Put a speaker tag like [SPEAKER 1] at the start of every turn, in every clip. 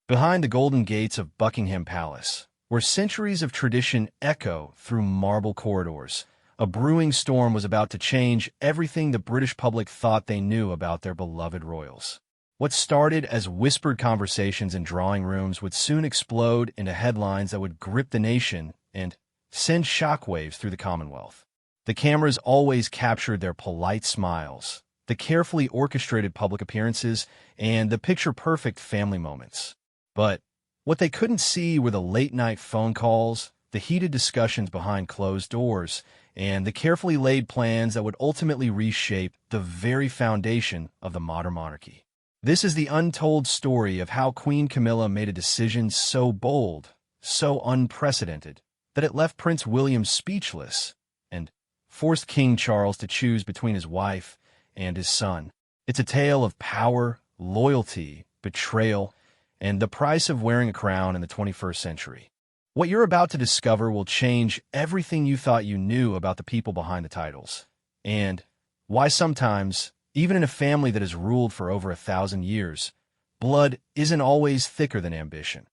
[SPEAKER 1] Behind the golden gates of Buckingham Palace, where centuries of tradition echo through marble corridors, a brewing storm was about to change everything the British public thought they knew about their beloved royals. What started as whispered conversations in drawing rooms would soon explode into headlines that would grip the nation and send shockwaves through the Commonwealth. The cameras always captured their polite smiles, the carefully orchestrated public appearances, and the picture-perfect family moments. But what they couldn't see were the late-night phone calls, the heated discussions behind closed doors, and the carefully laid plans that would ultimately reshape the very foundation of the modern monarchy. This is the untold story of how Queen Camilla made a decision so bold, so unprecedented, that it left Prince William speechless and forced King Charles to choose between his wife and his son. It's a tale of power, loyalty, betrayal, and the price of wearing a crown in the 21st century. What you're about to discover will change everything you thought you knew about the people behind the titles, and why sometimes, even in a family that has ruled for over 1,000 years, blood isn't always thicker than ambition.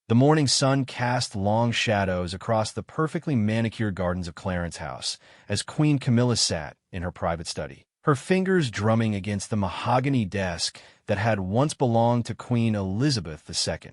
[SPEAKER 1] The morning sun cast long shadows across the perfectly manicured gardens of Clarence House as Queen Camilla sat in her private study, her fingers drumming against the mahogany desk that had once belonged to Queen Elizabeth II.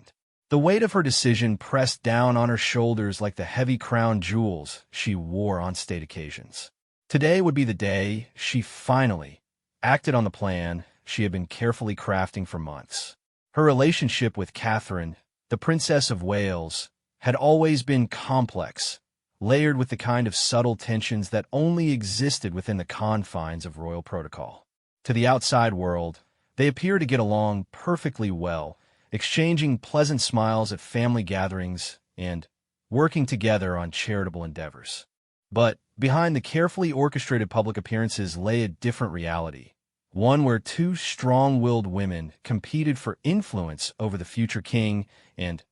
[SPEAKER 1] The weight of her decision pressed down on her shoulders like the heavy crown jewels she wore on state occasions. Today would be the day she finally acted on the plan she had been carefully crafting for months. Her relationship with Catherine, the Princess of Wales, had always been complex, layered with the kind of subtle tensions that only existed within the confines of royal protocol. To the outside world, they appeared to get along perfectly well, exchanging pleasant smiles at family gatherings and working together on charitable endeavors. But behind the carefully orchestrated public appearances lay a different reality, one where two strong-willed women competed for influence over the future king and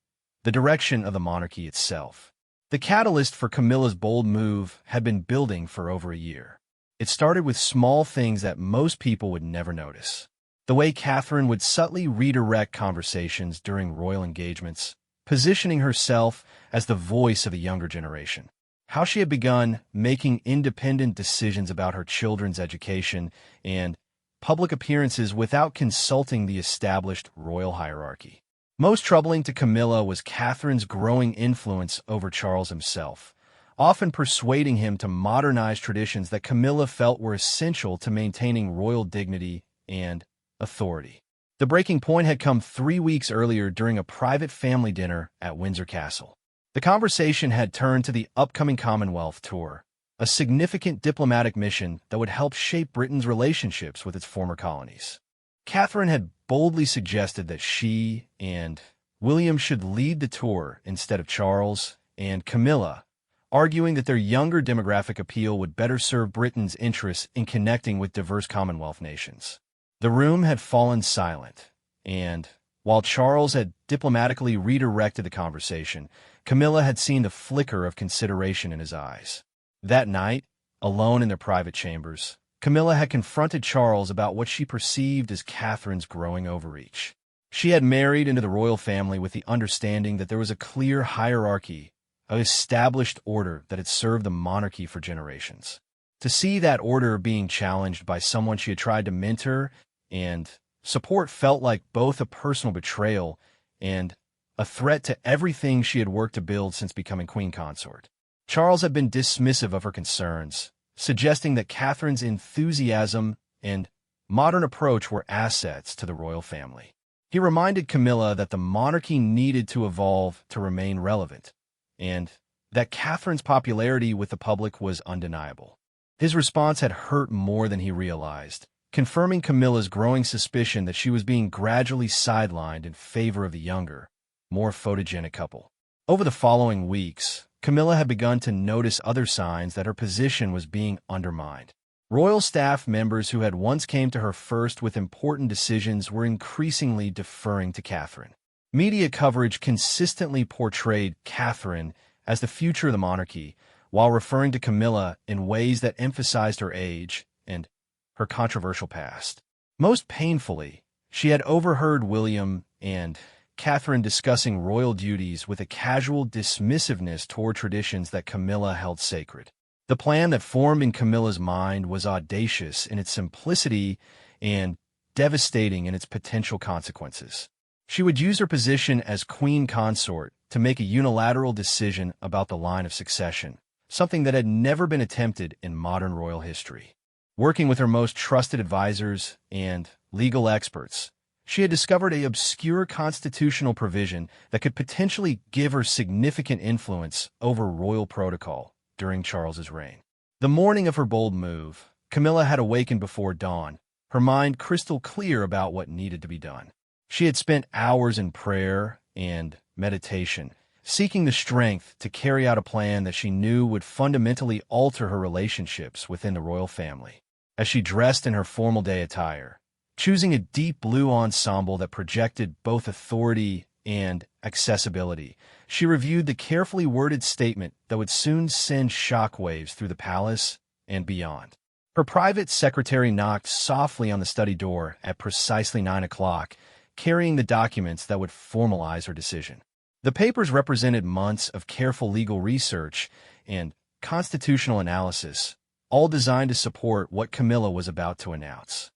[SPEAKER 1] the direction of the monarchy itself. The catalyst for Camilla's bold move had been building for over a year. It started with small things that most people would never notice. The way Catherine would subtly redirect conversations during royal engagements, positioning herself as the voice of a younger generation. How she had begun making independent decisions about her children's education and public appearances without consulting the established royal hierarchy. Most troubling to Camilla was Catherine's growing influence over Charles himself, often persuading him to modernize traditions that Camilla felt were essential to maintaining royal dignity and authority. The breaking point had come 3 weeks earlier during a private family dinner at Windsor Castle. The conversation had turned to the upcoming Commonwealth tour, a significant diplomatic mission that would help shape Britain's relationships with its former colonies. Catherine had boldly suggested that she and William should lead the tour instead of Charles and Camilla, arguing that their younger demographic appeal would better serve Britain's interests in connecting with diverse Commonwealth nations. The room had fallen silent, and while Charles had diplomatically redirected the conversation, Camilla had seen the flicker of consideration in his eyes. That night, alone in their private chambers, Camilla had confronted Charles about what she perceived as Catherine's growing overreach. She had married into the royal family with the understanding that there was a clear hierarchy, an established order that had served the monarchy for generations. To see that order being challenged by someone she had tried to mentor and support felt like both a personal betrayal and a threat to everything she had worked to build since becoming queen consort. Charles had been dismissive of her concerns, suggesting that Catherine's enthusiasm and modern approach were assets to the royal family. He reminded Camilla that the monarchy needed to evolve to remain relevant, and that Catherine's popularity with the public was undeniable. His response had hurt more than he realized, confirming Camilla's growing suspicion that she was being gradually sidelined in favor of the younger, more photogenic couple. Over the following weeks, Camilla had begun to notice other signs that her position was being undermined. Royal staff members who had once came to her first with important decisions were increasingly deferring to Catherine. Media coverage consistently portrayed Catherine as the future of the monarchy, while referring to Camilla in ways that emphasized her age and her controversial past. Most painfully, she had overheard William and Catherine discussing royal duties with a casual dismissiveness toward traditions that Camilla held sacred. The plan that formed in Camilla's mind was audacious in its simplicity and devastating in its potential consequences. She would use her position as queen consort to make a unilateral decision about the line of succession, something that had never been attempted in modern royal history. Working with her most trusted advisors and legal experts, she had discovered an obscure constitutional provision that could potentially give her significant influence over royal protocol during Charles's reign. The morning of her bold move, Camilla had awakened before dawn, her mind crystal clear about what needed to be done. She had spent hours in prayer and meditation, seeking the strength to carry out a plan that she knew would fundamentally alter her relationships within the royal family. As she dressed in her formal day attire, choosing a deep blue ensemble that projected both authority and accessibility, she reviewed the carefully worded statement that would soon send shockwaves through the palace and beyond. Her private secretary knocked softly on the study door at precisely 9 o'clock, carrying the documents that would formalize her decision. The papers represented months of careful legal research and constitutional analysis, all designed to support what Camilla was about to announce.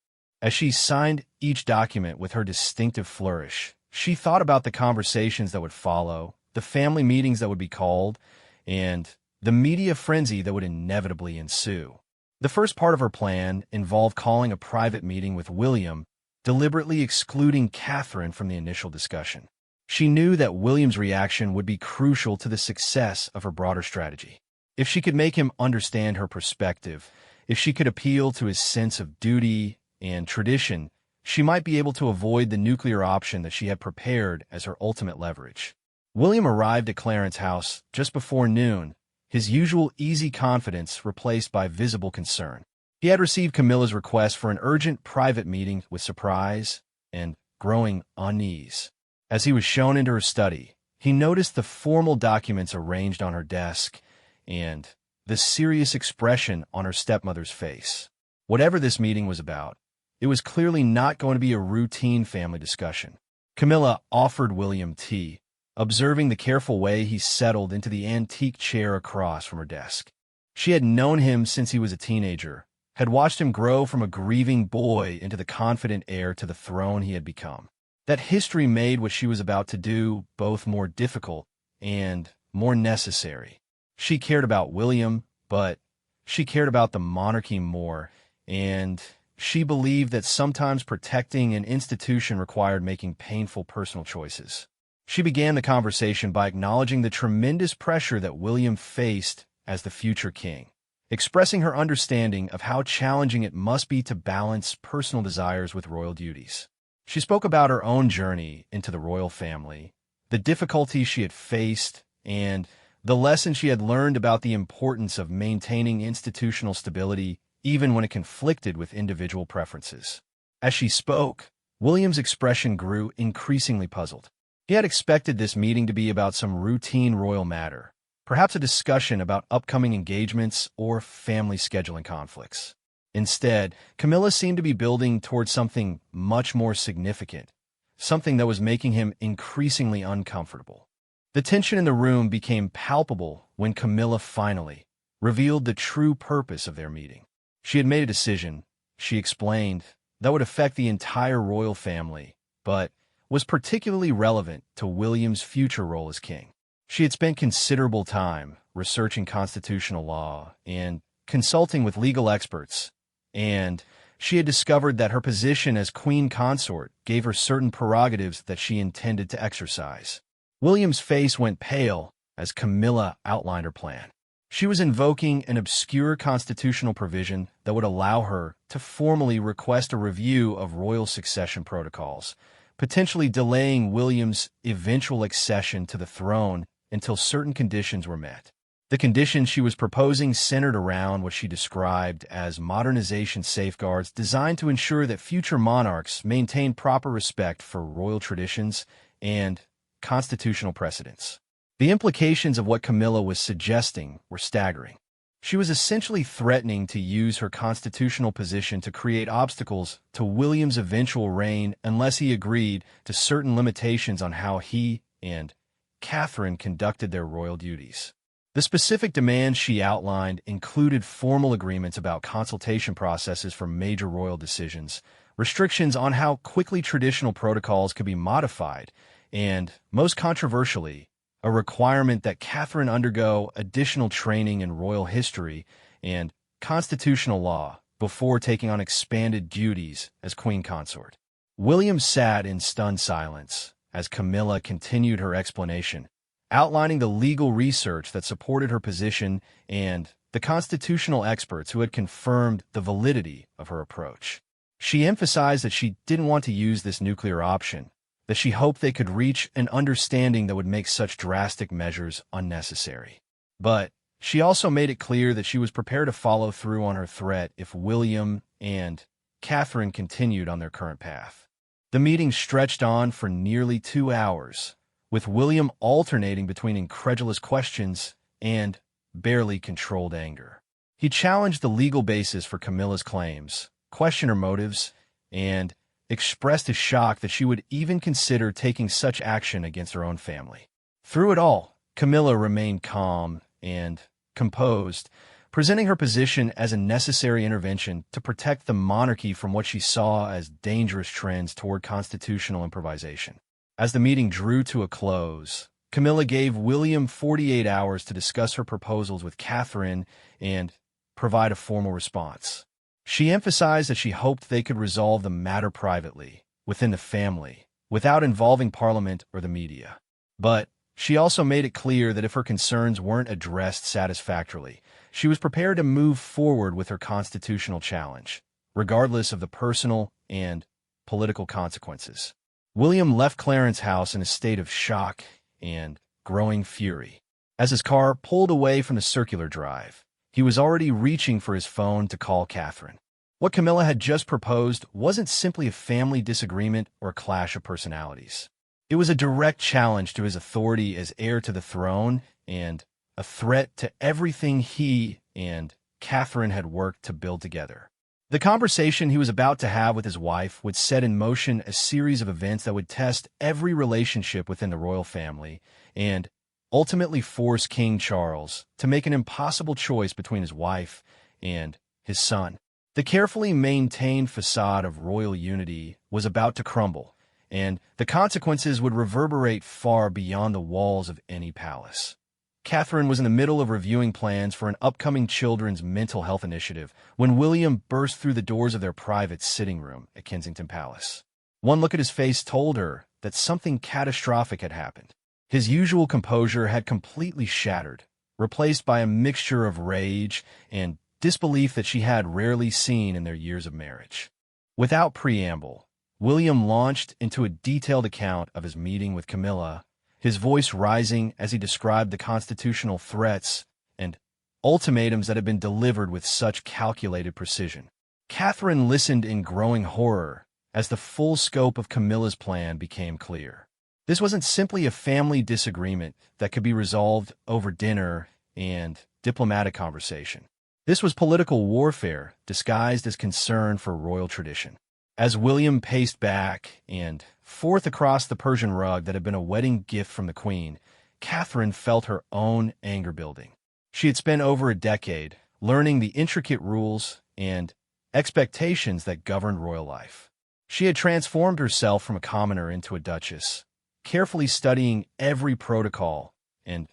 [SPEAKER 1] As she signed each document with her distinctive flourish, she thought about the conversations that would follow, the family meetings that would be called, and the media frenzy that would inevitably ensue. The first part of her plan involved calling a private meeting with William, deliberately excluding Catherine from the initial discussion. She knew that William's reaction would be crucial to the success of her broader strategy. If she could make him understand her perspective, if she could appeal to his sense of duty and tradition, she might be able to avoid the nuclear option that she had prepared as her ultimate leverage. William arrived at Clarence House just before noon, his usual easy confidence replaced by visible concern. He had received Camilla's request for an urgent private meeting with surprise and growing unease. As he was shown into her study, he noticed the formal documents arranged on her desk and the serious expression on her stepmother's face. Whatever this meeting was about, it was clearly not going to be a routine family discussion. Camilla offered William tea, observing the careful way he settled into the antique chair across from her desk. She had known him since he was a teenager, had watched him grow from a grieving boy into the confident heir to the throne he had become. That history made what she was about to do both more difficult and more necessary. She cared about William, but she cared about the monarchy more, and she believed that sometimes protecting an institution required making painful personal choices. She began the conversation by acknowledging the tremendous pressure that William faced as the future king, expressing her understanding of how challenging it must be to balance personal desires with royal duties. She spoke about her own journey into the royal family, the difficulties she had faced, and the lessons she had learned about the importance of maintaining institutional stability even when it conflicted with individual preferences. As she spoke, William's expression grew increasingly puzzled. He had expected this meeting to be about some routine royal matter, perhaps a discussion about upcoming engagements or family scheduling conflicts. Instead, Camilla seemed to be building towards something much more significant, something that was making him increasingly uncomfortable. The tension in the room became palpable when Camilla finally revealed the true purpose of their meeting. She had made a decision, she explained, that would affect the entire royal family, but was particularly relevant to William's future role as king. She had spent considerable time researching constitutional law and consulting with legal experts, and she had discovered that her position as queen consort gave her certain prerogatives that she intended to exercise. William's face went pale as Camilla outlined her plan. She was invoking an obscure constitutional provision that would allow her to formally request a review of royal succession protocols, potentially delaying William's eventual accession to the throne until certain conditions were met. The conditions she was proposing centered around what she described as modernization safeguards designed to ensure that future monarchs maintain proper respect for royal traditions and constitutional precedents. The implications of what Camilla was suggesting were staggering. She was essentially threatening to use her constitutional position to create obstacles to William's eventual reign unless he agreed to certain limitations on how he and Catherine conducted their royal duties. The specific demands she outlined included formal agreements about consultation processes for major royal decisions, restrictions on how quickly traditional protocols could be modified, and, most controversially, a requirement that Catherine undergo additional training in royal history and constitutional law before taking on expanded duties as queen consort. William sat in stunned silence as Camilla continued her explanation, outlining the legal research that supported her position and the constitutional experts who had confirmed the validity of her approach. She emphasized that she didn't want to use this nuclear option, that she hoped they could reach an understanding that would make such drastic measures unnecessary. But she also made it clear that she was prepared to follow through on her threat if William and Catherine continued on their current path. The meeting stretched on for nearly 2 hours, with William alternating between incredulous questions and barely controlled anger. He challenged the legal basis for Camilla's claims, questioned her motives, and expressed his shock that she would even consider taking such action against her own family. Through it all, Camilla remained calm and composed, presenting her position as a necessary intervention to protect the monarchy from what she saw as dangerous trends toward constitutional improvisation. As the meeting drew to a close, Camilla gave William 48 hours to discuss her proposals with Catherine and provide a formal response. She emphasized that she hoped they could resolve the matter privately, within the family, without involving Parliament or the media. But she also made it clear that if her concerns weren't addressed satisfactorily, she was prepared to move forward with her constitutional challenge, regardless of the personal and political consequences. William left Clarence House in a state of shock and growing fury. As his car pulled away from the circular drive, he was already reaching for his phone to call Catherine. What Camilla had just proposed wasn't simply a family disagreement or a clash of personalities. It was a direct challenge to his authority as heir to the throne and a threat to everything he and Catherine had worked to build together. The conversation he was about to have with his wife would set in motion a series of events that would test every relationship within the royal family and ultimately force King Charles to make an impossible choice between his wife and his son. The carefully maintained facade of royal unity was about to crumble, and the consequences would reverberate far beyond the walls of any palace. Catherine was in the middle of reviewing plans for an upcoming children's mental health initiative when William burst through the doors of their private sitting room at Kensington Palace. One look at his face told her that something catastrophic had happened. His usual composure had completely shattered, replaced by a mixture of rage and disbelief that she had rarely seen in their years of marriage. Without preamble, William launched into a detailed account of his meeting with Camilla, his voice rising as he described the constitutional threats and ultimatums that had been delivered with such calculated precision. Catherine listened in growing horror as the full scope of Camilla's plan became clear. This wasn't simply a family disagreement that could be resolved over dinner and diplomatic conversation. This was political warfare disguised as concern for royal tradition. As William paced back and forth across the Persian rug that had been a wedding gift from the Queen, Catherine felt her own anger building. She had spent over a decade learning the intricate rules and expectations that governed royal life. She had transformed herself from a commoner into a duchess, carefully studying every protocol and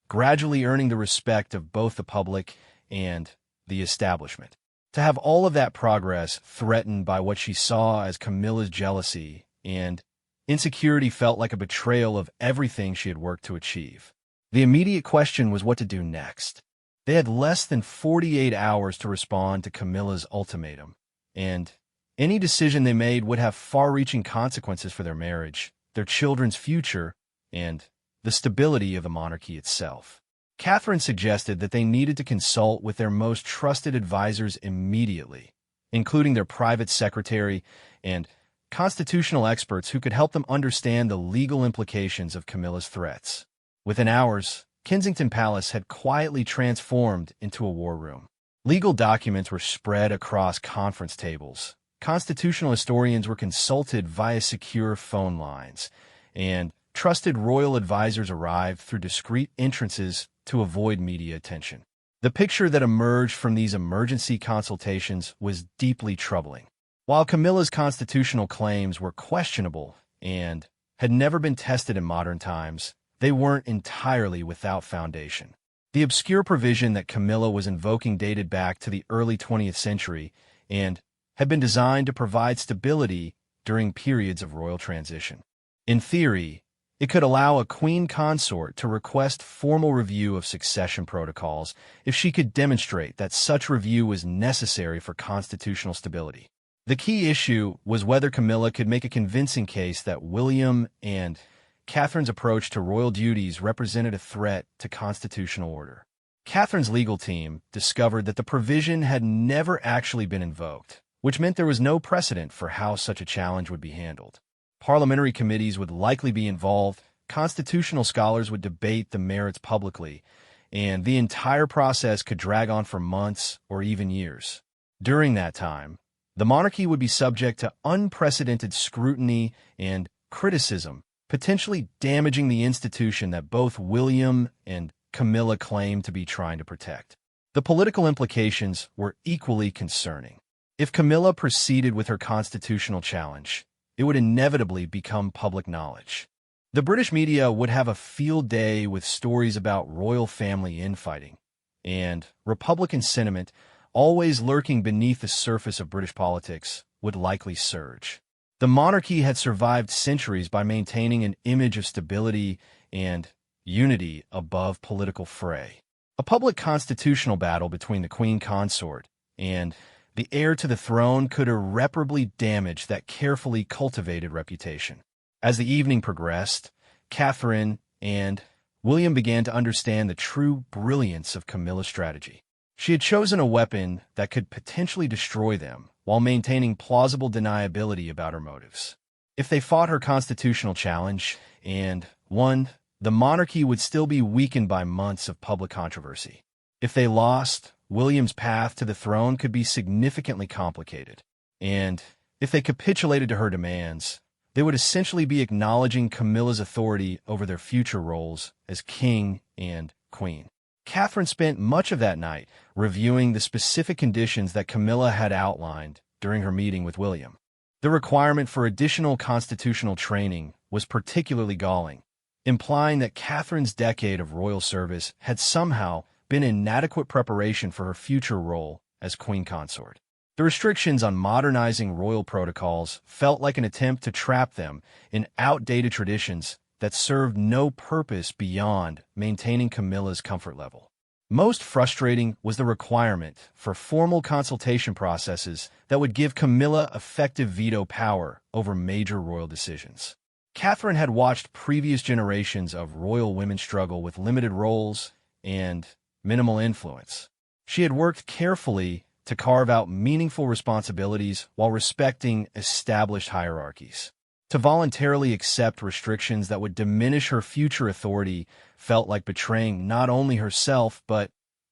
[SPEAKER 1] gradually earning the respect of both the public and the establishment. To have all of that progress threatened by what she saw as Camilla's jealousy and insecurity felt like a betrayal of everything she had worked to achieve. The immediate question was what to do next. They had less than 48 hours to respond to Camilla's ultimatum, and any decision they made would have far-reaching consequences for their marriage, their children's future, and the stability of the monarchy itself. Catherine suggested that they needed to consult with their most trusted advisors immediately, including their private secretary and constitutional experts who could help them understand the legal implications of Camilla's threats. Within hours, Kensington Palace had quietly transformed into a war room. Legal documents were spread across conference tables. Constitutional historians were consulted via secure phone lines, and trusted royal advisors arrived through discreet entrances to avoid media attention. The picture that emerged from these emergency consultations was deeply troubling. While Camilla's constitutional claims were questionable and had never been tested in modern times, they weren't entirely without foundation. The obscure provision that Camilla was invoking dated back to the early 20th century and had been designed to provide stability during periods of royal transition. In theory, it could allow a queen consort to request formal review of succession protocols if she could demonstrate that such review was necessary for constitutional stability. The key issue was whether Camilla could make a convincing case that William and Catherine's approach to royal duties represented a threat to constitutional order. Catherine's legal team discovered that the provision had never actually been invoked, which meant there was no precedent for how such a challenge would be handled. Parliamentary committees would likely be involved, constitutional scholars would debate the merits publicly, and the entire process could drag on for months or even years. During that time, the monarchy would be subject to unprecedented scrutiny and criticism, potentially damaging the institution that both William and Camilla claimed to be trying to protect. The political implications were equally concerning. If Camilla proceeded with her constitutional challenge, it would inevitably become public knowledge. The British media would have a field day with stories about royal family infighting, and Republican sentiment, always lurking beneath the surface of British politics, would likely surge. The monarchy had survived centuries by maintaining an image of stability and unity above political fray. A public constitutional battle between the queen consort and the heir to the throne could irreparably damage that carefully cultivated reputation. As the evening progressed, Catherine and William began to understand the true brilliance of Camilla's strategy. She had chosen a weapon that could potentially destroy them while maintaining plausible deniability about her motives. If they fought her constitutional challenge and won, the monarchy would still be weakened by months of public controversy. If they lost, William's path to the throne could be significantly complicated, and if they capitulated to her demands, they would essentially be acknowledging Camilla's authority over their future roles as king and queen. Catherine spent much of that night reviewing the specific conditions that Camilla had outlined during her meeting with William. The requirement for additional constitutional training was particularly galling, implying that Catherine's decade of royal service had somehow been inadequate preparation for her future role as queen consort. The restrictions on modernizing royal protocols felt like an attempt to trap them in outdated traditions that served no purpose beyond maintaining Camilla's comfort level. Most frustrating was the requirement for formal consultation processes that would give Camilla effective veto power over major royal decisions. Catherine had watched previous generations of royal women struggle with limited roles and minimal influence. She had worked carefully to carve out meaningful responsibilities while respecting established hierarchies. To voluntarily accept restrictions that would diminish her future authority felt like betraying not only herself but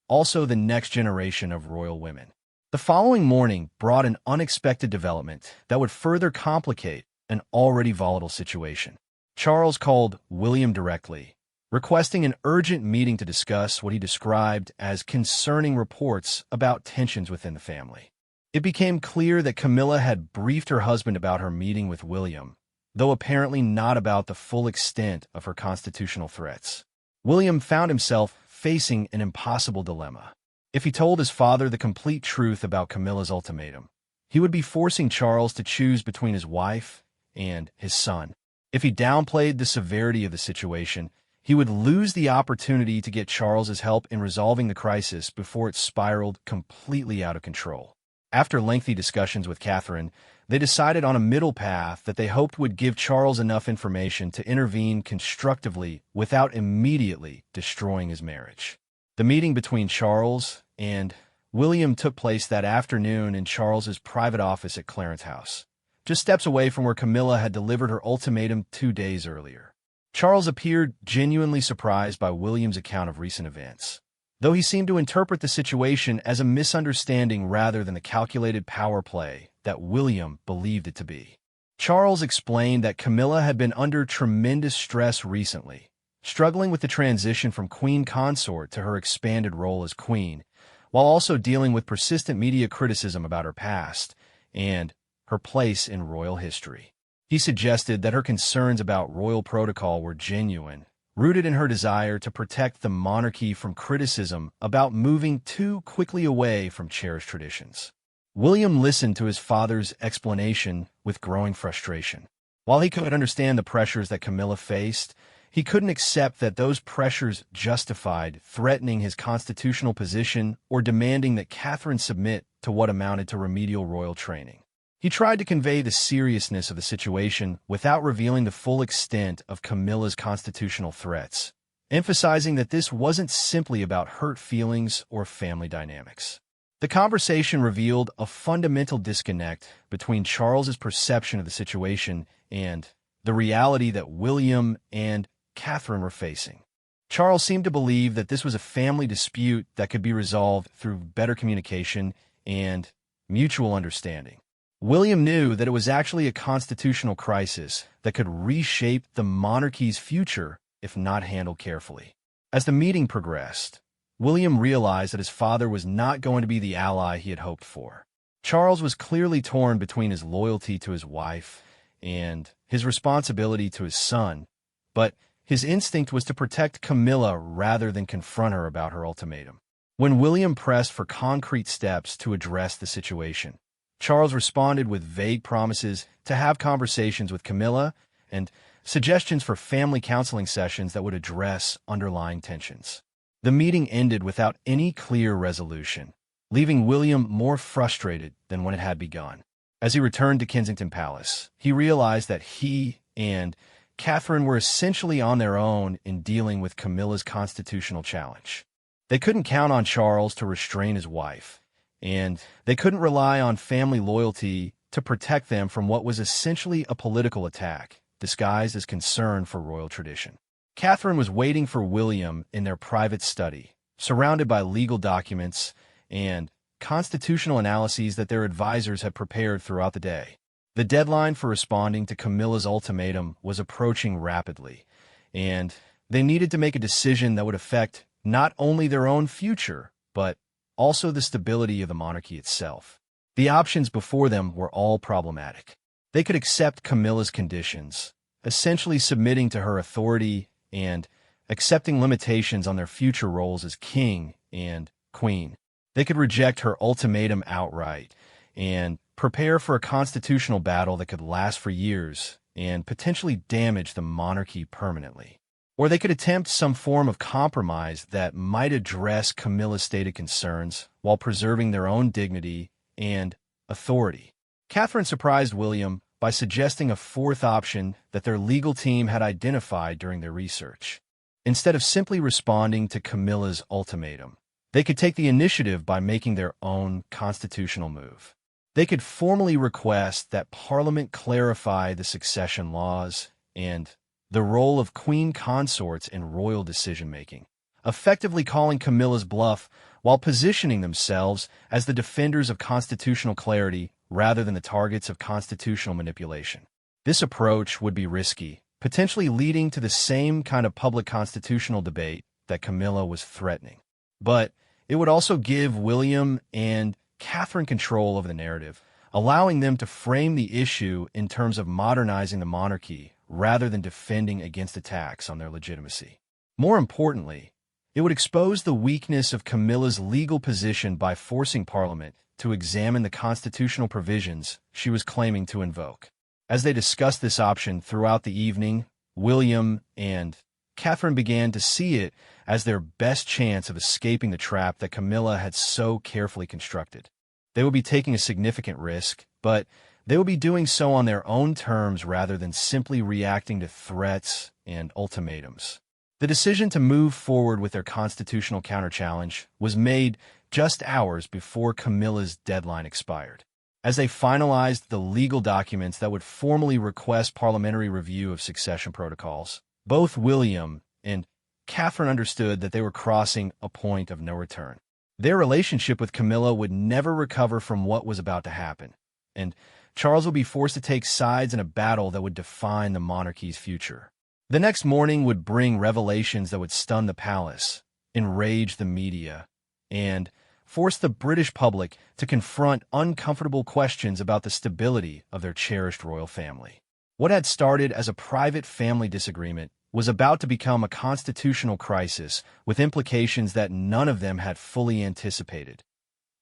[SPEAKER 1] also the next generation of royal women. The following morning brought an unexpected development that would further complicate an already volatile situation. Charles called William directly, requesting an urgent meeting to discuss what he described as concerning reports about tensions within the family. It became clear that Camilla had briefed her husband about her meeting with William, though apparently not about the full extent of her constitutional threats. William found himself facing an impossible dilemma. If he told his father the complete truth about Camilla's ultimatum, he would be forcing Charles to choose between his wife and his son. If he downplayed the severity of the situation, he would lose the opportunity to get Charles's help in resolving the crisis before it spiraled completely out of control. After lengthy discussions with Catherine, they decided on a middle path that they hoped would give Charles enough information to intervene constructively without immediately destroying his marriage. The meeting between Charles and William took place that afternoon in Charles's private office at Clarence House, just steps away from where Camilla had delivered her ultimatum 2 days earlier. Charles appeared genuinely surprised by William's account of recent events, though he seemed to interpret the situation as a misunderstanding rather than the calculated power play that William believed it to be. Charles explained that Camilla had been under tremendous stress recently, struggling with the transition from queen consort to her expanded role as queen, while also dealing with persistent media criticism about her past and her place in royal history. He suggested that her concerns about royal protocol were genuine, rooted in her desire to protect the monarchy from criticism about moving too quickly away from cherished traditions. William listened to his father's explanation with growing frustration. While he could understand the pressures that Camilla faced, he couldn't accept that those pressures justified threatening his constitutional position or demanding that Catherine submit to what amounted to remedial royal training. He tried to convey the seriousness of the situation without revealing the full extent of Camilla's constitutional threats, emphasizing that this wasn't simply about hurt feelings or family dynamics. The conversation revealed a fundamental disconnect between Charles's perception of the situation and the reality that William and Catherine were facing. Charles seemed to believe that this was a family dispute that could be resolved through better communication and mutual understanding. William knew that it was actually a constitutional crisis that could reshape the monarchy's future if not handled carefully. As the meeting progressed, William realized that his father was not going to be the ally he had hoped for. Charles was clearly torn between his loyalty to his wife and his responsibility to his son, but his instinct was to protect Camilla rather than confront her about her ultimatum. When William pressed for concrete steps to address the situation, Charles responded with vague promises to have conversations with Camilla and suggestions for family counseling sessions that would address underlying tensions. The meeting ended without any clear resolution, leaving William more frustrated than when it had begun. As he returned to Kensington Palace, he realized that he and Catherine were essentially on their own in dealing with Camilla's constitutional challenge. They couldn't count on Charles to restrain his wife, and they couldn't rely on family loyalty to protect them from what was essentially a political attack, disguised as concern for royal tradition. Catherine was waiting for William in their private study, surrounded by legal documents and constitutional analyses that their advisors had prepared throughout the day. The deadline for responding to Camilla's ultimatum was approaching rapidly, and they needed to make a decision that would affect not only their own future, but also the stability of the monarchy itself. The options before them were all problematic. They could accept Camilla's conditions, essentially submitting to her authority and accepting limitations on their future roles as king and queen. They could reject her ultimatum outright and prepare for a constitutional battle that could last for years and potentially damage the monarchy permanently. Or they could attempt some form of compromise that might address Camilla's stated concerns while preserving their own dignity and authority. Catherine surprised William by suggesting a fourth option that their legal team had identified during their research. Instead of simply responding to Camilla's ultimatum, they could take the initiative by making their own constitutional move. They could formally request that Parliament clarify the succession laws and the role of queen consorts in royal decision-making, effectively calling Camilla's bluff while positioning themselves as the defenders of constitutional clarity rather than the targets of constitutional manipulation. This approach would be risky, potentially leading to the same kind of public constitutional debate that Camilla was threatening. But it would also give William and Catherine control over the narrative, allowing them to frame the issue in terms of modernizing the monarchy rather than defending against attacks on their legitimacy. More importantly, it would expose the weakness of Camilla's legal position by forcing Parliament to examine the constitutional provisions she was claiming to invoke. As they discussed this option throughout the evening, William and Catherine began to see it as their best chance of escaping the trap that Camilla had so carefully constructed. They would be taking a significant risk, but they would be doing so on their own terms rather than simply reacting to threats and ultimatums. The decision to move forward with their constitutional counterchallenge was made just hours before Camilla's deadline expired. As they finalized the legal documents that would formally request parliamentary review of succession protocols, Both William and Catherine understood that they were crossing a point of no return. Their relationship with Camilla would never recover from what was about to happen, and Charles would be forced to take sides in a battle that would define the monarchy's future. The next morning would bring revelations that would stun the palace, enrage the media, and force the British public to confront uncomfortable questions about the stability of their cherished royal family. What had started as a private family disagreement was about to become a constitutional crisis with implications that none of them had fully anticipated.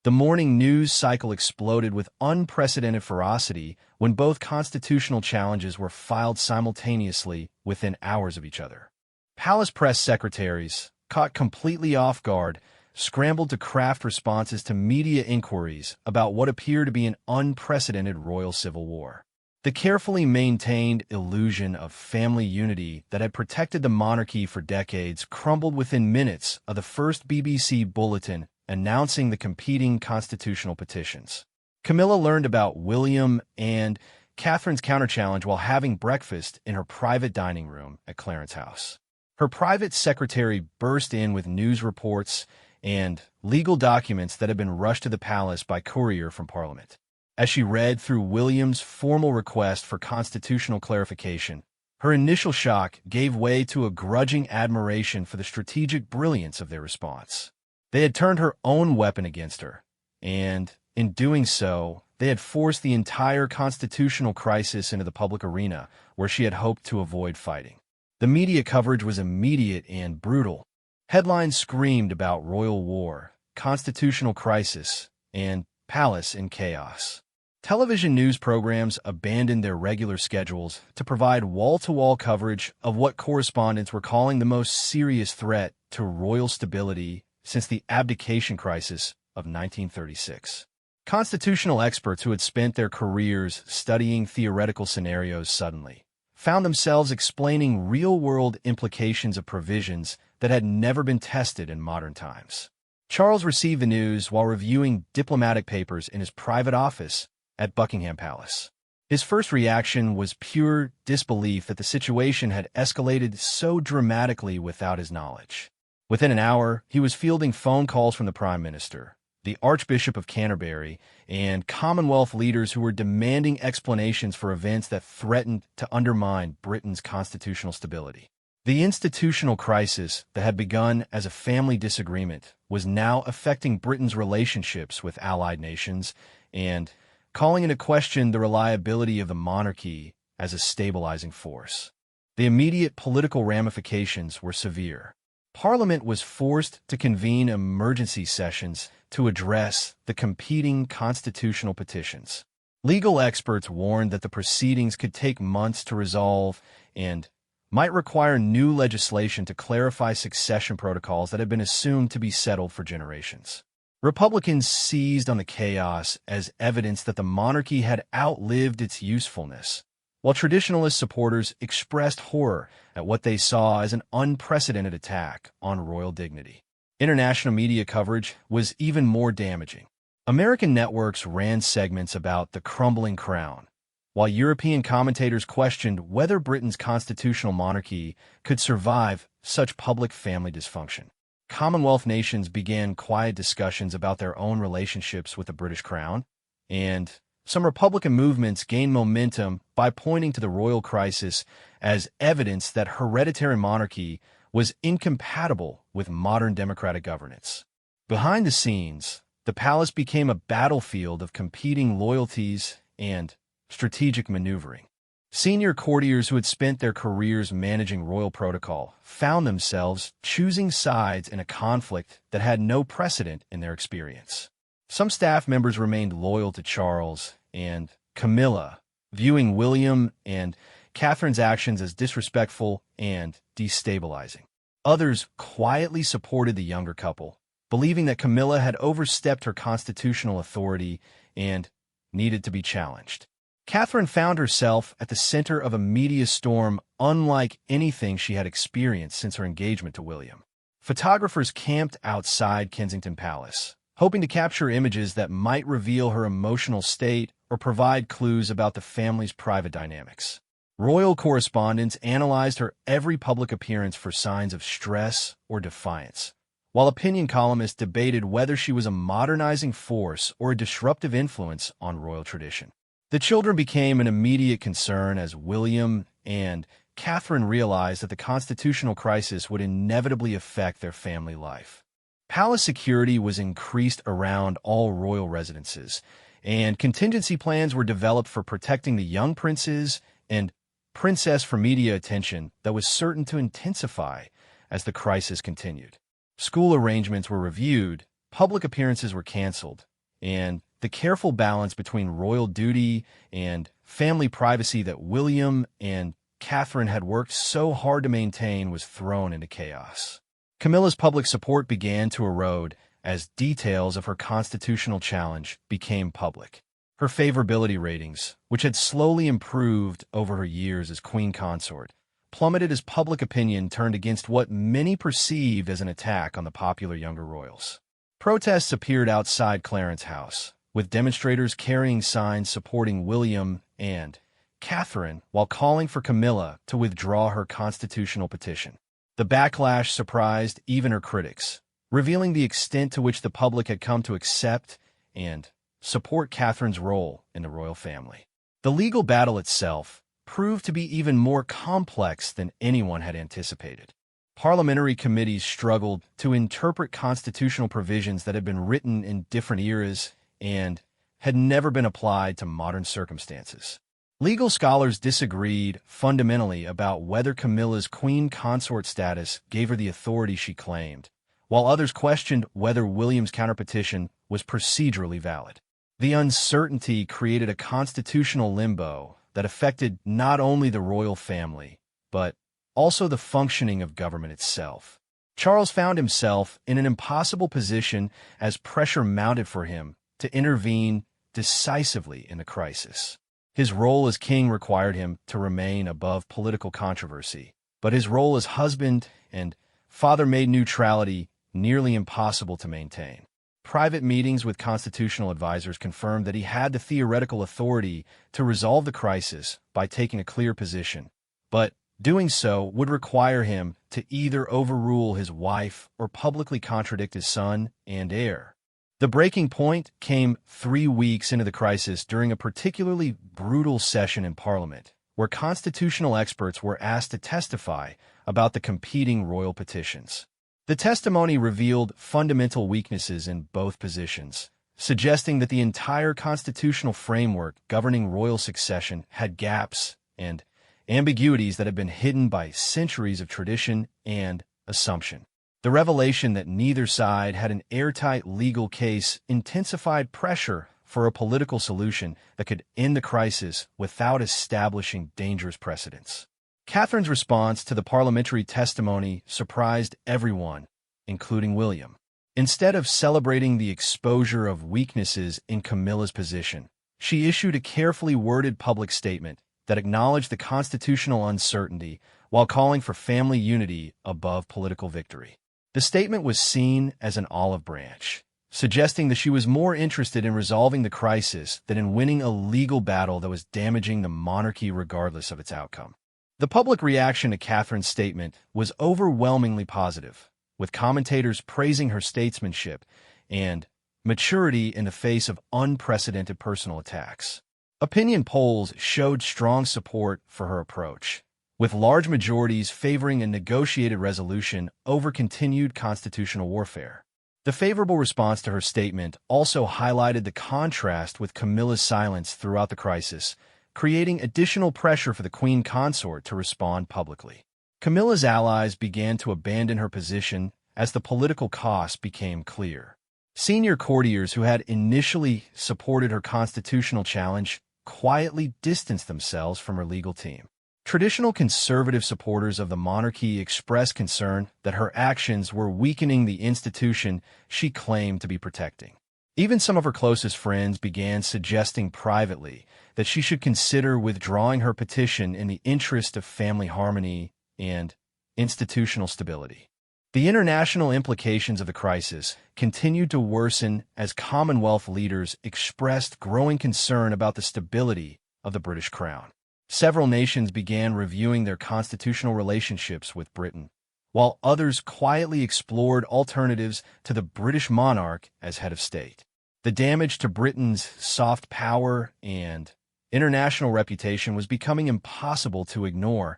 [SPEAKER 1] The morning news cycle exploded with unprecedented ferocity when both constitutional challenges were filed simultaneously within hours of each other. Palace press secretaries, caught completely off guard, scrambled to craft responses to media inquiries about what appeared to be an unprecedented royal civil war. The carefully maintained illusion of family unity that had protected the monarchy for decades crumbled within minutes of the first BBC bulletin announcing the competing constitutional petitions. Camilla learned about William and Catherine's counterchallenge while having breakfast in her private dining room at Clarence House. Her private secretary burst in with news reports and legal documents that had been rushed to the palace by courier from Parliament. As she read through William's formal request for constitutional clarification, her initial shock gave way to a grudging admiration for the strategic brilliance of their response. They had turned her own weapon against her, and, in doing so, they had forced the entire constitutional crisis into the public arena where she had hoped to avoid fighting. The media coverage was immediate and brutal. Headlines screamed about royal war, constitutional crisis, and palace in chaos. Television news programs abandoned their regular schedules to provide wall-to-wall coverage of what correspondents were calling the most serious threat to royal stability since the abdication crisis of 1936. Constitutional experts who had spent their careers studying theoretical scenarios suddenly found themselves explaining real-world implications of provisions that had never been tested in modern times. Charles received the news while reviewing diplomatic papers in his private office at Buckingham Palace. His first reaction was pure disbelief that the situation had escalated so dramatically without his knowledge. Within an hour, he was fielding phone calls from the Prime Minister, the Archbishop of Canterbury, and Commonwealth leaders who were demanding explanations for events that threatened to undermine Britain's constitutional stability. The institutional crisis that had begun as a family disagreement was now affecting Britain's relationships with allied nations and calling into question the reliability of the monarchy as a stabilizing force. The immediate political ramifications were severe. Parliament was forced to convene emergency sessions to address the competing constitutional petitions. Legal experts warned that the proceedings could take months to resolve and might require new legislation to clarify succession protocols that had been assumed to be settled for generations. Republicans seized on the chaos as evidence that the monarchy had outlived its usefulness, while traditionalist supporters expressed horror at what they saw as an unprecedented attack on royal dignity. International media coverage was even more damaging. American networks ran segments about the crumbling crown, while European commentators questioned whether Britain's constitutional monarchy could survive such public family dysfunction. Commonwealth nations began quiet discussions about their own relationships with the British crown, and some Republican movements gained momentum by pointing to the royal crisis as evidence that hereditary monarchy was incompatible with modern democratic governance. Behind the scenes, the palace became a battlefield of competing loyalties and strategic maneuvering. Senior courtiers who had spent their careers managing royal protocol found themselves choosing sides in a conflict that had no precedent in their experience. Some staff members remained loyal to Charles and Camilla, viewing William and Catherine's actions as disrespectful and destabilizing. Others quietly supported the younger couple, believing that Camilla had overstepped her constitutional authority and needed to be challenged. Catherine found herself at the center of a media storm unlike anything she had experienced since her engagement to William. Photographers camped outside Kensington Palace, hoping to capture images that might reveal her emotional state or provide clues about the family's private dynamics. Royal correspondents analyzed her every public appearance for signs of stress or defiance, while opinion columnists debated whether she was a modernizing force or a disruptive influence on royal tradition. The children became an immediate concern as William and Catherine realized that the constitutional crisis would inevitably affect their family life. Palace security was increased around all royal residences, and contingency plans were developed for protecting the young princes and princess from media attention that was certain to intensify as the crisis continued. School arrangements were reviewed, public appearances were canceled, and the careful balance between royal duty and family privacy that William and Catherine had worked so hard to maintain was thrown into chaos. Camilla's public support began to erode as details of her constitutional challenge became public. Her favorability ratings, which had slowly improved over her years as queen consort, plummeted as public opinion turned against what many perceived as an attack on the popular younger royals. Protests appeared outside Clarence House, with demonstrators carrying signs supporting William and Catherine while calling for Camilla to withdraw her constitutional petition. The backlash surprised even her critics, revealing the extent to which the public had come to accept and support Catherine's role in the royal family. The legal battle itself proved to be even more complex than anyone had anticipated. Parliamentary committees struggled to interpret constitutional provisions that had been written in different eras and had never been applied to modern circumstances. Legal scholars disagreed fundamentally about whether Camilla's queen consort status gave her the authority she claimed, while others questioned whether William's counterpetition was procedurally valid. The uncertainty created a constitutional limbo that affected not only the royal family, but also the functioning of government itself. Charles found himself in an impossible position as pressure mounted for him to intervene decisively in the crisis. His role as king required him to remain above political controversy, but his role as husband and father made neutrality nearly impossible to maintain. Private meetings with constitutional advisors confirmed that he had the theoretical authority to resolve the crisis by taking a clear position, but doing so would require him to either overrule his wife or publicly contradict his son and heir. The breaking point came 3 weeks into the crisis during a particularly brutal session in Parliament, where constitutional experts were asked to testify about the competing royal petitions. The testimony revealed fundamental weaknesses in both positions, suggesting that the entire constitutional framework governing royal succession had gaps and ambiguities that had been hidden by centuries of tradition and assumption. The revelation that neither side had an airtight legal case intensified pressure for a political solution that could end the crisis without establishing dangerous precedents. Catherine's response to the parliamentary testimony surprised everyone, including William. Instead of celebrating the exposure of weaknesses in Camilla's position, she issued a carefully worded public statement that acknowledged the constitutional uncertainty while calling for family unity above political victory. The statement was seen as an olive branch, suggesting that she was more interested in resolving the crisis than in winning a legal battle that was damaging the monarchy regardless of its outcome. The public reaction to Catherine's statement was overwhelmingly positive, with commentators praising her statesmanship and maturity in the face of unprecedented personal attacks. Opinion polls showed strong support for her approach, with large majorities favoring a negotiated resolution over continued constitutional warfare. The favorable response to her statement also highlighted the contrast with Camilla's silence throughout the crisis, creating additional pressure for the queen consort to respond publicly. Camilla's allies began to abandon her position as the political cost became clear. Senior courtiers who had initially supported her constitutional challenge quietly distanced themselves from her legal team. Traditional conservative supporters of the monarchy expressed concern that her actions were weakening the institution she claimed to be protecting. Even some of her closest friends began suggesting privately that she should consider withdrawing her petition in the interest of family harmony and institutional stability. The international implications of the crisis continued to worsen as Commonwealth leaders expressed growing concern about the stability of the British crown. Several nations began reviewing their constitutional relationships with Britain, while others quietly explored alternatives to the British monarch as head of state. The damage to Britain's soft power and international reputation was becoming impossible to ignore,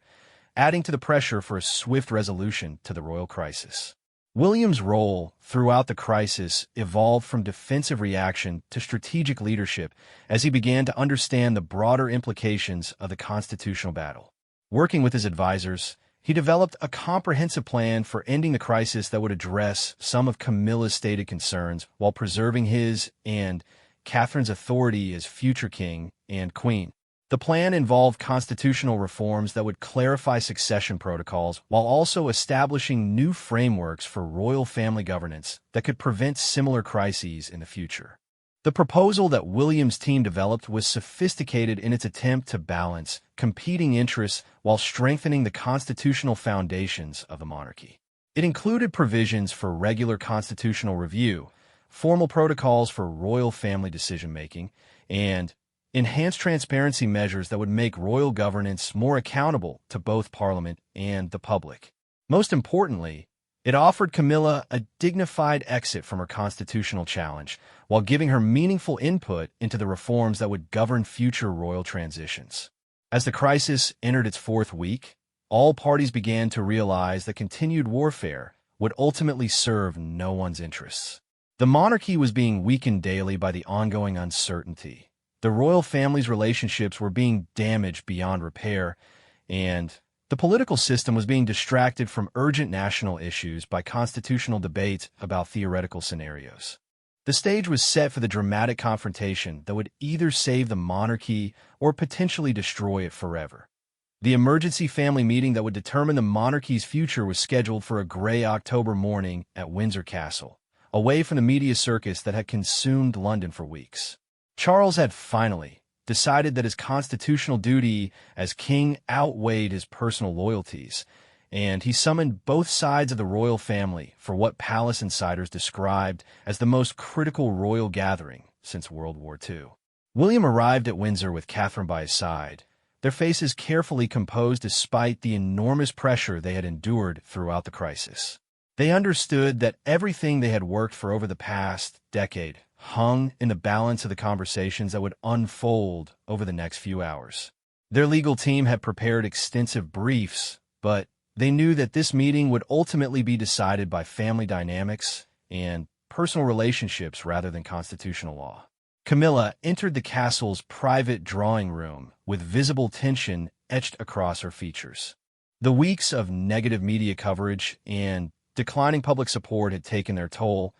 [SPEAKER 1] adding to the pressure for a swift resolution to the royal crisis. William's role throughout the crisis evolved from defensive reaction to strategic leadership as he began to understand the broader implications of the constitutional battle. Working with his advisors, he developed a comprehensive plan for ending the crisis that would address some of Camilla's stated concerns while preserving his and Catherine's authority as future king and queen. The plan involved constitutional reforms that would clarify succession protocols while also establishing new frameworks for royal family governance that could prevent similar crises in the future. The proposal that William's team developed was sophisticated in its attempt to balance competing interests while strengthening the constitutional foundations of the monarchy. It included provisions for regular constitutional review, formal protocols for royal family decision-making, and enhanced transparency measures that would make royal governance more accountable to both Parliament and the public. Most importantly, it offered Camilla a dignified exit from her constitutional challenge while giving her meaningful input into the reforms that would govern future royal transitions. As the crisis entered its fourth week, all parties began to realize that continued warfare would ultimately serve no one's interests. The monarchy was being weakened daily by the ongoing uncertainty. The royal family's relationships were being damaged beyond repair, and the political system was being distracted from urgent national issues by constitutional debates about theoretical scenarios. The stage was set for the dramatic confrontation that would either save the monarchy or potentially destroy it forever. The emergency family meeting that would determine the monarchy's future was scheduled for a gray October morning at Windsor Castle, away from the media circus that had consumed London for weeks. Charles had finally decided that his constitutional duty as king outweighed his personal loyalties, and he summoned both sides of the royal family for what palace insiders described as the most critical royal gathering since World War II. William arrived at Windsor with Catherine by his side, their faces carefully composed despite the enormous pressure they had endured throughout the crisis. They understood that everything they had worked for over the past decade hung in the balance of the conversations that would unfold over the next few hours. Their legal team had prepared extensive briefs, but they knew that this meeting would ultimately be decided by family dynamics and personal relationships rather than constitutional law. Camilla entered the castle's private drawing room with visible tension etched across her features. The weeks of negative media coverage and declining public support had taken their toll,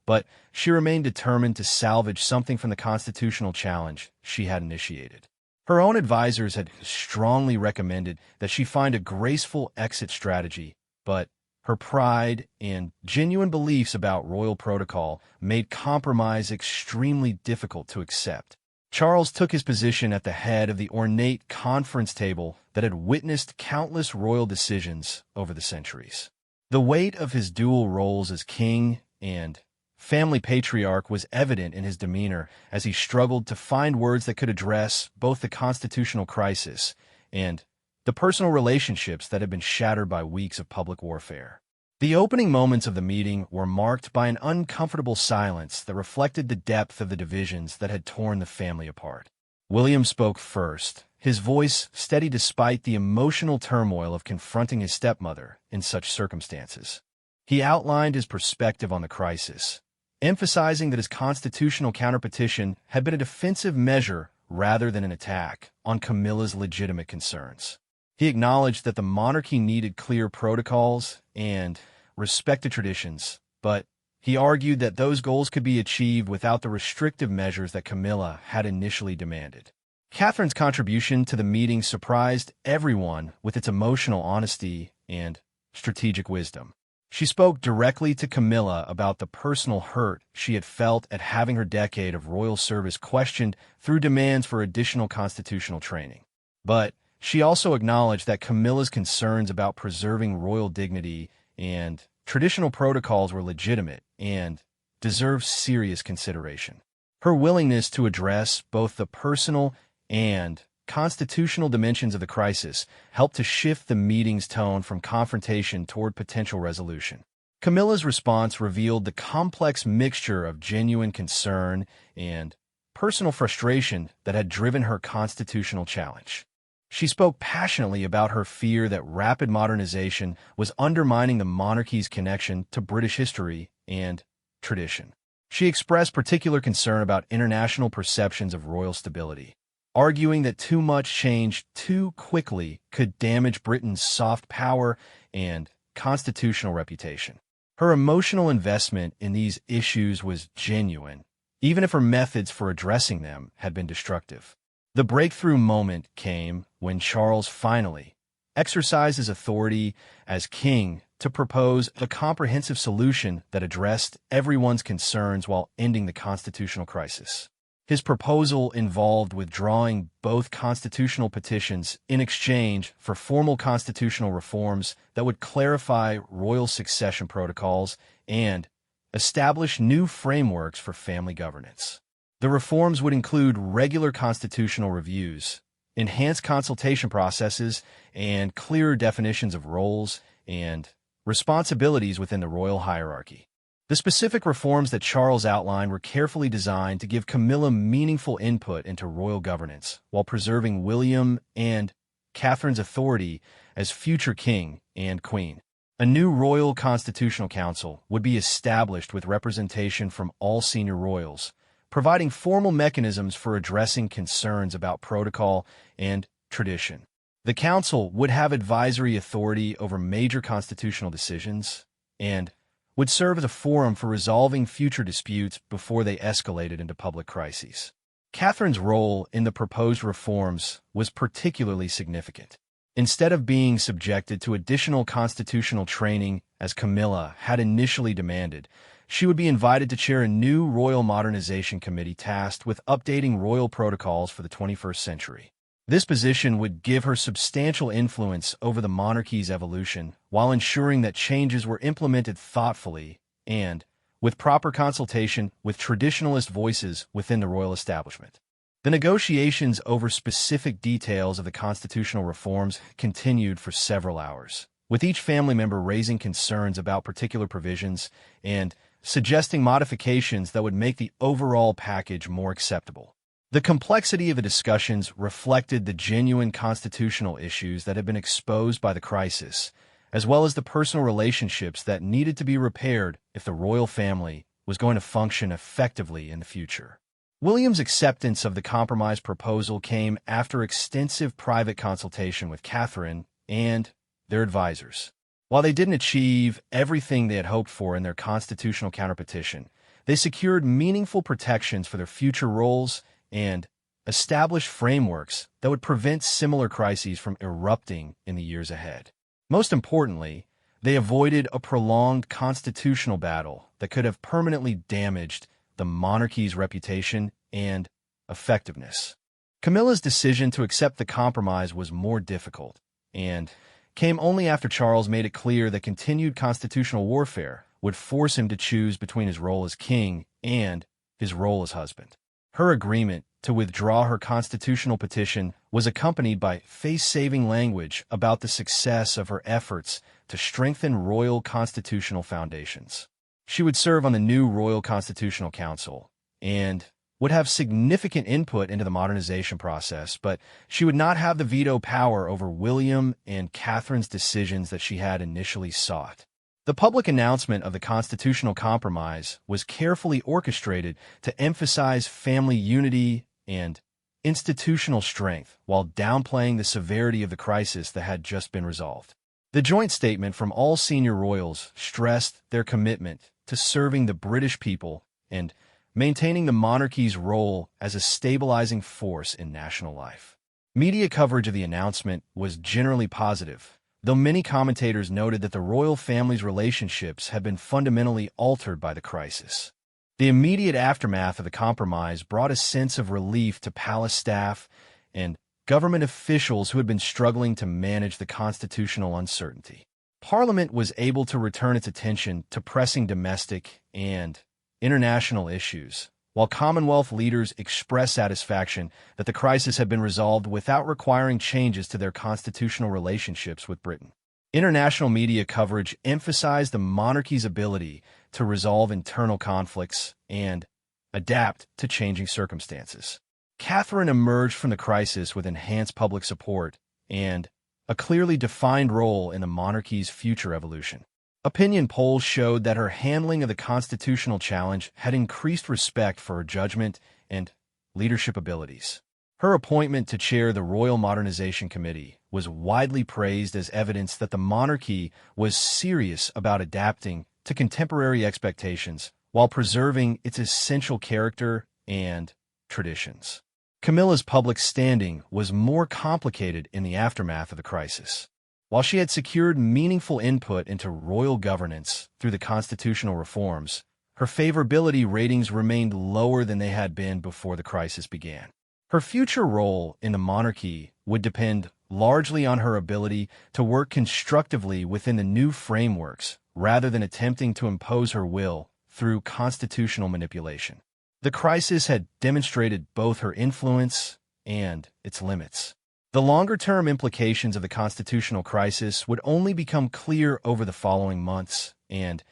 [SPEAKER 1] but she remained determined to salvage something from the constitutional challenge she had initiated. Her own advisors had strongly recommended that she find a graceful exit strategy, but her pride and genuine beliefs about royal protocol made compromise extremely difficult to accept. Charles took his position at the head of the ornate conference table that had witnessed countless royal decisions over the centuries. The weight of his dual roles as king and family patriarch was evident in his demeanor as he struggled to find words that could address both the constitutional crisis and the personal relationships that had been shattered by weeks of public warfare. The opening moments of the meeting were marked by an uncomfortable silence that reflected the depth of the divisions that had torn the family apart. William spoke first, his voice steady despite the emotional turmoil of confronting his stepmother in such circumstances. He outlined his perspective on the crisis, emphasizing that his constitutional counterpetition had been a defensive measure rather than an attack on Camilla's legitimate concerns. He acknowledged that the monarchy needed clear protocols and respected traditions, but he argued that those goals could be achieved without the restrictive measures that Camilla had initially demanded. Catherine's contribution to the meeting surprised everyone with its emotional honesty and strategic wisdom. She spoke directly to Camilla about the personal hurt she had felt at having her decade of royal service questioned through demands for additional constitutional training. But she also acknowledged that Camilla's concerns about preserving royal dignity and traditional protocols were legitimate and deserved serious consideration. Her willingness to address both the personal and constitutional dimensions of the crisis helped to shift the meeting's tone from confrontation toward potential resolution. Camilla's response revealed the complex mixture of genuine concern and personal frustration that had driven her constitutional challenge. She spoke passionately about her fear that rapid modernization was undermining the monarchy's connection to British history and tradition. She expressed particular concern about international perceptions of royal stability, arguing that too much change too quickly could damage Britain's soft power and constitutional reputation. Her emotional investment in these issues was genuine, even if her methods for addressing them had been destructive. The breakthrough moment came when Charles finally exercised his authority as king to propose a comprehensive solution that addressed everyone's concerns while ending the constitutional crisis. His proposal involved withdrawing both constitutional petitions in exchange for formal constitutional reforms that would clarify royal succession protocols and establish new frameworks for family governance. The reforms would include regular constitutional reviews, enhanced consultation processes, and clearer definitions of roles and responsibilities within the royal hierarchy. The specific reforms that Charles outlined were carefully designed to give Camilla meaningful input into royal governance while preserving William and Catherine's authority as future king and queen. A new Royal Constitutional Council would be established with representation from all senior royals, providing formal mechanisms for addressing concerns about protocol and tradition. The council would have advisory authority over major constitutional decisions and would serve as a forum for resolving future disputes before they escalated into public crises. Catherine's role in the proposed reforms was particularly significant. Instead of being subjected to additional constitutional training as Camilla had initially demanded, she would be invited to chair a new Royal Modernization Committee tasked with updating royal protocols for the 21st century. This position would give her substantial influence over the monarchy's evolution while ensuring that changes were implemented thoughtfully and with proper consultation with traditionalist voices within the royal establishment. The negotiations over specific details of the constitutional reforms continued for several hours, with each family member raising concerns about particular provisions and suggesting modifications that would make the overall package more acceptable. The complexity of the discussions reflected the genuine constitutional issues that had been exposed by the crisis, as well as the personal relationships that needed to be repaired if the royal family was going to function effectively in the future. William's acceptance of the compromise proposal came after extensive private consultation with Catherine and their advisors. While they didn't achieve everything they had hoped for in their constitutional counterpetition, they secured meaningful protections for their future roles and established frameworks that would prevent similar crises from erupting in the years ahead. Most importantly, they avoided a prolonged constitutional battle that could have permanently damaged the monarchy's reputation and effectiveness. Camilla's decision to accept the compromise was more difficult and came only after Charles made it clear that continued constitutional warfare would force him to choose between his role as king and his role as husband. Her agreement to withdraw her constitutional petition was accompanied by face-saving language about the success of her efforts to strengthen royal constitutional foundations. She would serve on the new Royal Constitutional Council and would have significant input into the modernization process, but she would not have the veto power over William and Catherine's decisions that she had initially sought. The public announcement of the constitutional compromise was carefully orchestrated to emphasize family unity and institutional strength while downplaying the severity of the crisis that had just been resolved. The joint statement from all senior royals stressed their commitment to serving the British people and maintaining the monarchy's role as a stabilizing force in national life. Media coverage of the announcement was generally positive, though many commentators noted that the royal family's relationships had been fundamentally altered by the crisis. The immediate aftermath of the compromise brought a sense of relief to palace staff and government officials who had been struggling to manage the constitutional uncertainty. Parliament was able to return its attention to pressing domestic and international issues, while Commonwealth leaders expressed satisfaction that the crisis had been resolved without requiring changes to their constitutional relationships with Britain. International media coverage emphasized the monarchy's ability to resolve internal conflicts and adapt to changing circumstances. Catherine emerged from the crisis with enhanced public support and a clearly defined role in the monarchy's future evolution. Opinion polls showed that her handling of the constitutional challenge had increased respect for her judgment and leadership abilities. Her appointment to chair the Royal Modernization Committee was widely praised as evidence that the monarchy was serious about adapting to contemporary expectations while preserving its essential character and traditions. Camilla's public standing was more complicated in the aftermath of the crisis. While she had secured meaningful input into royal governance through the constitutional reforms, her favorability ratings remained lower than they had been before the crisis began. Her future role in the monarchy would depend largely on her ability to work constructively within the new frameworks rather than attempting to impose her will through constitutional manipulation. The crisis had demonstrated both her influence and its limits. The longer-term implications of the constitutional crisis would only become clear over the following months and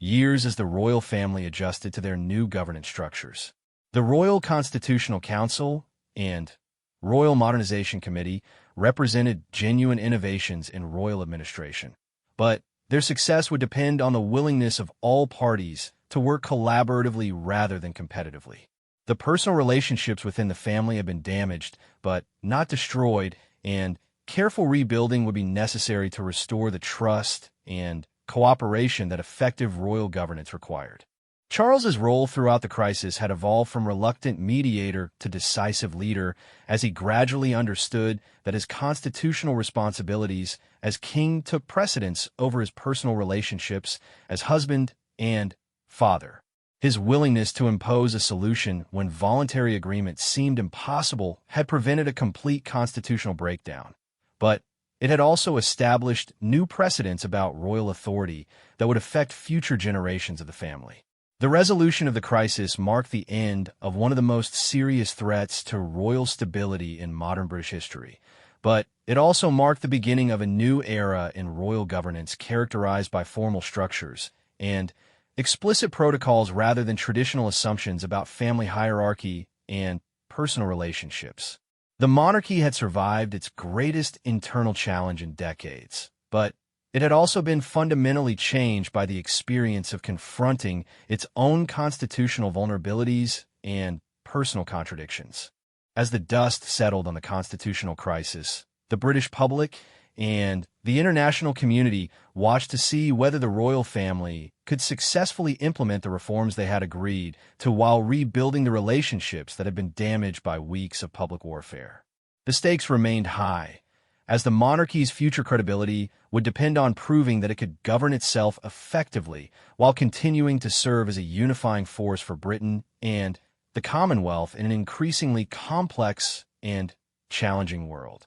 [SPEAKER 1] years as the royal family adjusted to their new governance structures. The Royal Constitutional Council and Royal Modernization Committee represented genuine innovations in royal administration, but their success would depend on the willingness of all parties to work collaboratively rather than competitively. The personal relationships within the family have been damaged, but not destroyed, and careful rebuilding would be necessary to restore the trust and cooperation that effective royal governance required. Charles's role throughout the crisis had evolved from reluctant mediator to decisive leader as he gradually understood that his constitutional responsibilities as king took precedence over his personal relationships as husband and father. His willingness to impose a solution when voluntary agreement seemed impossible had prevented a complete constitutional breakdown, but it had also established new precedents about royal authority that would affect future generations of the family. The resolution of the crisis marked the end of one of the most serious threats to royal stability in modern British history, but it also marked the beginning of a new era in royal governance characterized by formal structures and explicit protocols rather than traditional assumptions about family hierarchy and personal relationships. The monarchy had survived its greatest internal challenge in decades, but it had also been fundamentally changed by the experience of confronting its own constitutional vulnerabilities and personal contradictions. As the dust settled on the constitutional crisis, the British public and the international community watched to see whether the royal family could successfully implement the reforms they had agreed to while rebuilding the relationships that had been damaged by weeks of public warfare. The stakes remained high, as the monarchy's future credibility would depend on proving that it could govern itself effectively while continuing to serve as a unifying force for Britain and the Commonwealth in an increasingly complex and challenging world.